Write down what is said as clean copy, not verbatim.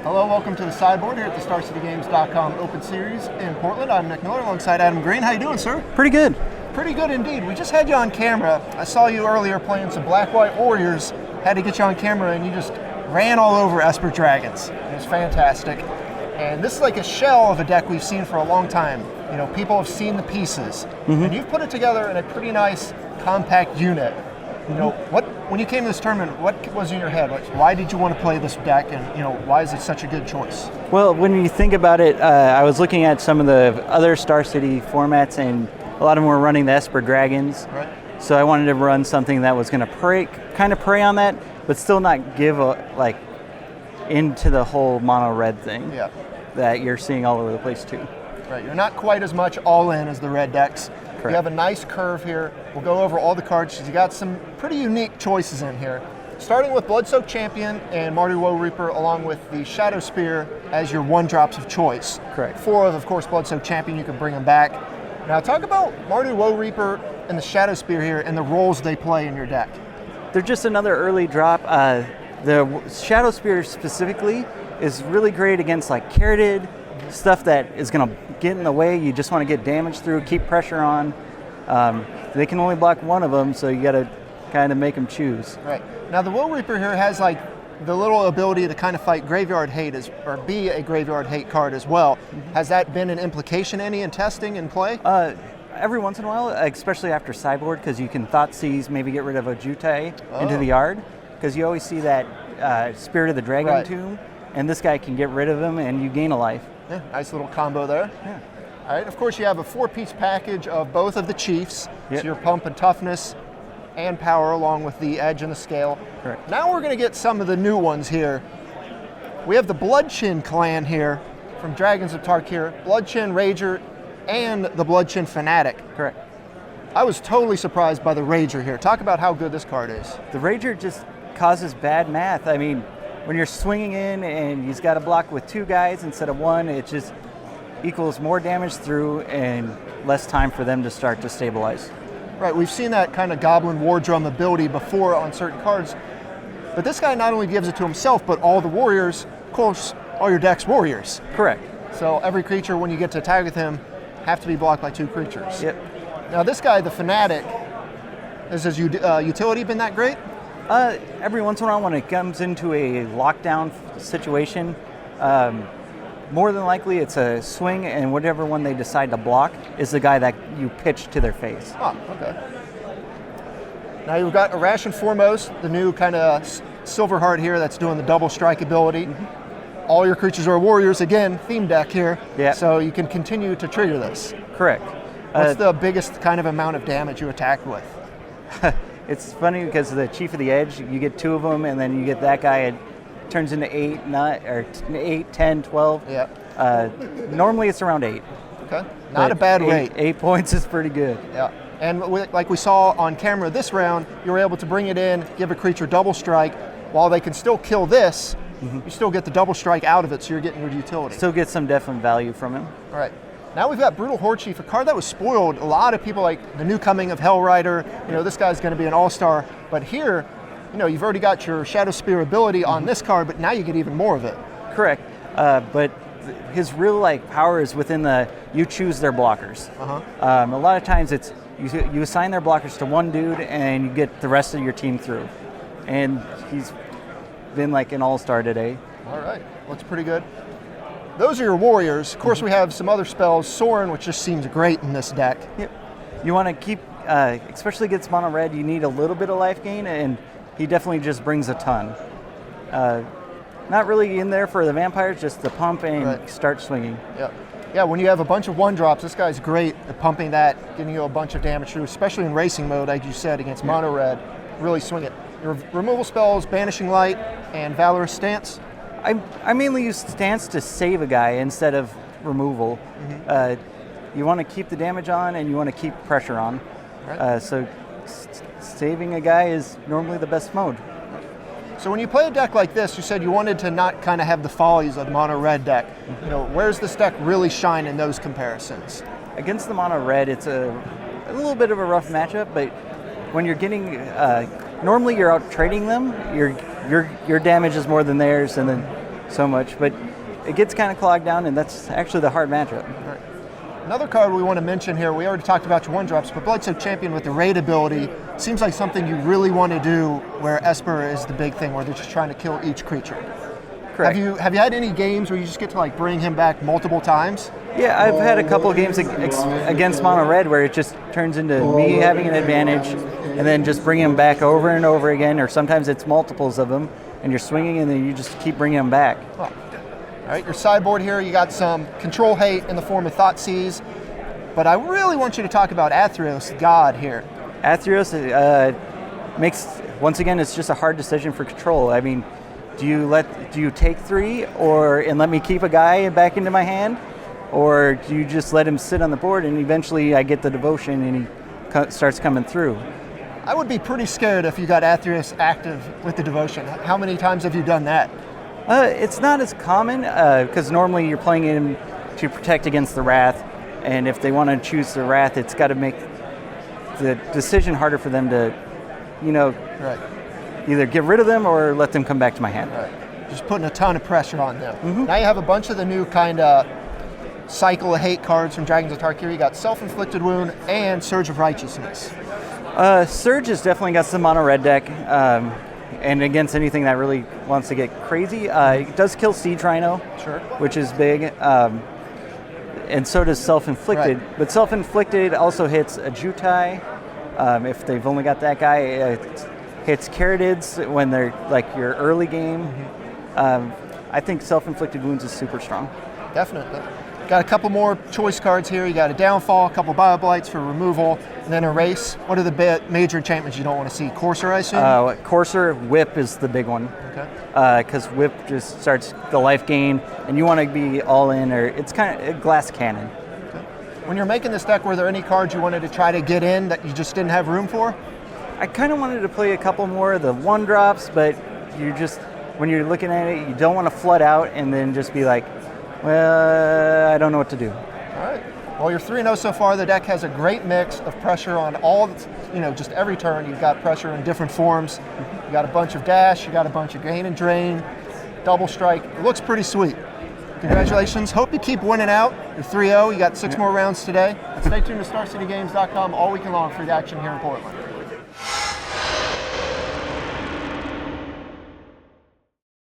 Hello, welcome to the Sideboard here at the StarCityGames.com Open Series in Portland. I'm Nick Miller alongside Adam Green. How you doing, sir? Pretty good. Pretty good indeed. We just had you on camera. I saw you earlier playing some Black-White Warriors. Had to get you on camera and you just ran all over Esper Dragons. It was fantastic. And this is like a shell of a deck we've seen for a long time. You know, people have seen the pieces. And you've put it together in a pretty nice, compact unit. You know, when you came to this tournament, what was in your head? Like, why did you want to play this deck, and why is it such a good choice? Well, when you think about it, I was looking at some of the other Star City formats, and a lot of them were running the Esper Dragons. Right. So I wanted to run something that was going to kind of prey on that, but still not give into the whole mono red thing that you're seeing all over the place too. Right, you're not quite as much all in as the red decks. Correct. You have a nice curve here. We'll go over all the cards. You got some pretty unique choices in here. Starting with Bloodsoaked Champion and Mardu Woe Reaper, along with the Shadow Spear as your one-drops of choice. Correct. 4 of course, Bloodsoaked Champion, you can bring them back. Now talk about Mardu Woe Reaper and the Shadow Spear here and the roles they play in your deck. They're just another early drop. The Shadow Spear specifically is really great against like Carroted, stuff that is going to get in the way. You just want to get damage through, keep pressure on. They can only block one of them, so you got to kind of make them choose. Right. Now the Woe Reaper here has like the little ability to kind of fight Graveyard Hate or be a Graveyard Hate card as well. Has that been an implication any in testing and play? Every once in a while, especially after Sideboard, because you can Thoughtseize, maybe get rid of a Jutei into the yard, because you always see that Spirit of the Dragon tomb, and this guy can get rid of him and you gain a life. Yeah, nice little combo there. Yeah. All right, of course you have a 4-piece package of both of the Chiefs, so your pump and toughness and power along with the edge and the scale. Correct. Now we're going to get some of the new ones here. We have the Bloodchin clan here from Dragons of Tarkir, Bloodchin Rager, and the Bloodchin Fanatic. Correct. I was totally surprised by the Rager here. Talk about how good this card is. The Rager just causes bad math. I mean, when you're swinging in and he's got to block with 2 guys instead of 1, it just equals more damage through and less time for them to start to stabilize. Right, we've seen that kind of Goblin War Drum ability before on certain cards, but this guy not only gives it to himself, but all the warriors, of course, all your deck's warriors. Correct. So every creature, when you get to attack with him, have to be blocked by 2 creatures. Yep. Now this guy, the Fanatic, has his utility been that great? Every once in a while when it comes into a lockdown situation, more than likely it's a swing, and whatever one they decide to block is the guy that you pitch to their face. Oh, okay. Now you've got Irration Foremost, the new kind of Silverheart here that's doing the double strike ability. All your creatures are warriors, again, theme deck here, so you can continue to trigger this. Correct. What's the biggest kind of amount of damage you attack with? It's funny because the Chief of the Edge, you get 2 of them, and then you get that guy, it turns into 8, 10, 12. Yeah. Normally it's around 8. Okay. Not a bad rate. 8 points is pretty good. Yeah. And like we saw on camera this round, you were able to bring it in, give a creature double strike. While they can still kill this, you still get the double strike out of it, so you're getting your utility. Still get some definite value from him. All right. Now we've got Brutal Horde Chief, a card that was spoiled. A lot of people like the new coming of Hellrider. This guy's going to be an all-star. But here, you've already got your Shadow Spear ability on this card, but now you get even more of it. Correct. But his real power is within you choose their blockers. A lot of times it's you assign their blockers to one dude and you get the rest of your team through. And he's been like an all-star today. All right. Looks pretty good. Those are your warriors. Of course, we have some other spells. Sorin, which just seems great in this deck. Yep. You want to keep, especially against mono red, you need a little bit of life gain, and he definitely just brings a ton. Not really in there for the vampires, just the pump and start swinging. Yep. Yeah, when you have a bunch of 1-drops, this guy's great at pumping that, giving you a bunch of damage through, especially in racing mode, like you said, against mono red. Really swing it. Your removal spells, Banishing Light and Valorous Stance. I mainly use Stance to save a guy instead of removal. You want to keep the damage on and you want to keep pressure on. Right. So saving a guy is normally the best mode. So when you play a deck like this, you said you wanted to not kind of have the follies of the mono red deck. Where's this deck really shine in those comparisons? Against the mono red, it's a little bit of a rough matchup, but when you're getting normally you're out trading them, your damage is more than theirs, and then so much, but it gets kind of clogged down, and that's actually the hard matchup. Right. Another card we want to mention here, we already talked about your 1-drops, but Bloodsoaked Champion with the raid ability seems like something you really want to do where Esper is the big thing, where they're just trying to kill each creature. Correct. Have you had any games where you just get to like bring him back multiple times? Yeah, I've had a couple of games against Mono Red where it just turns into me having an advantage and then just bringing him back over and over again, or sometimes it's multiples of them, and you're swinging and then you just keep bringing them back. Well, all right, your sideboard here, you got some control hate in the form of Thoughtseize, but I really want you to talk about Athreos, God here. Athreos makes, once again, it's just a hard decision for control. I mean, do you take 3 and let me keep a guy back into my hand, or do you just let him sit on the board and eventually I get the devotion and he starts coming through? I would be pretty scared if you got Athreos active with the devotion. How many times have you done that? It's not as common because normally you're playing him to protect against the Wrath, and if they want to choose the Wrath, it's got to make the decision harder for them to, Right. either get rid of them or let them come back to my hand. Right. Just putting a ton of pressure on them. Mm-hmm. Now you have a bunch of the new kind of cycle of hate cards from Dragons of Tarkir. You got Self-Inflicted Wound and Surge of Righteousness. Surge has definitely got some mono red deck, and against anything that really wants to get crazy. It does kill Siege Rhino, sure, which is big, and so does Self-Inflicted. Right. But Self-Inflicted also hits a Jutai if they've only got that guy. It hits Caratids when they're like your early game. Mm-hmm. I think Self-Inflicted Wounds is super strong. Definitely. Got a couple more choice cards here. You got a Downfall, a couple Bio Blights for removal, and then Erase. What are the major enchantments you don't want to see? Courser, I assume? Courser, Whip is the big one. Okay. Because Whip just starts the life gain, and you want to be all in, or it's kind of a glass cannon. Okay. When you're making this deck, were there any cards you wanted to try to get in that you just didn't have room for? I kind of wanted to play a couple more of the 1-drops, but when you're looking at it, you don't want to flood out and then just be like, well, I don't know what to do. All right. Well, you're 3-0 so far. The deck has a great mix of pressure on all, just every turn. You've got pressure in different forms. You got a bunch of dash. You got a bunch of gain and drain, double strike. It looks pretty sweet. Congratulations. Hope you keep winning out. You're 3-0. You got 6 more rounds today. Stay tuned to StarCityGames.com all weekend long for the action here in Portland.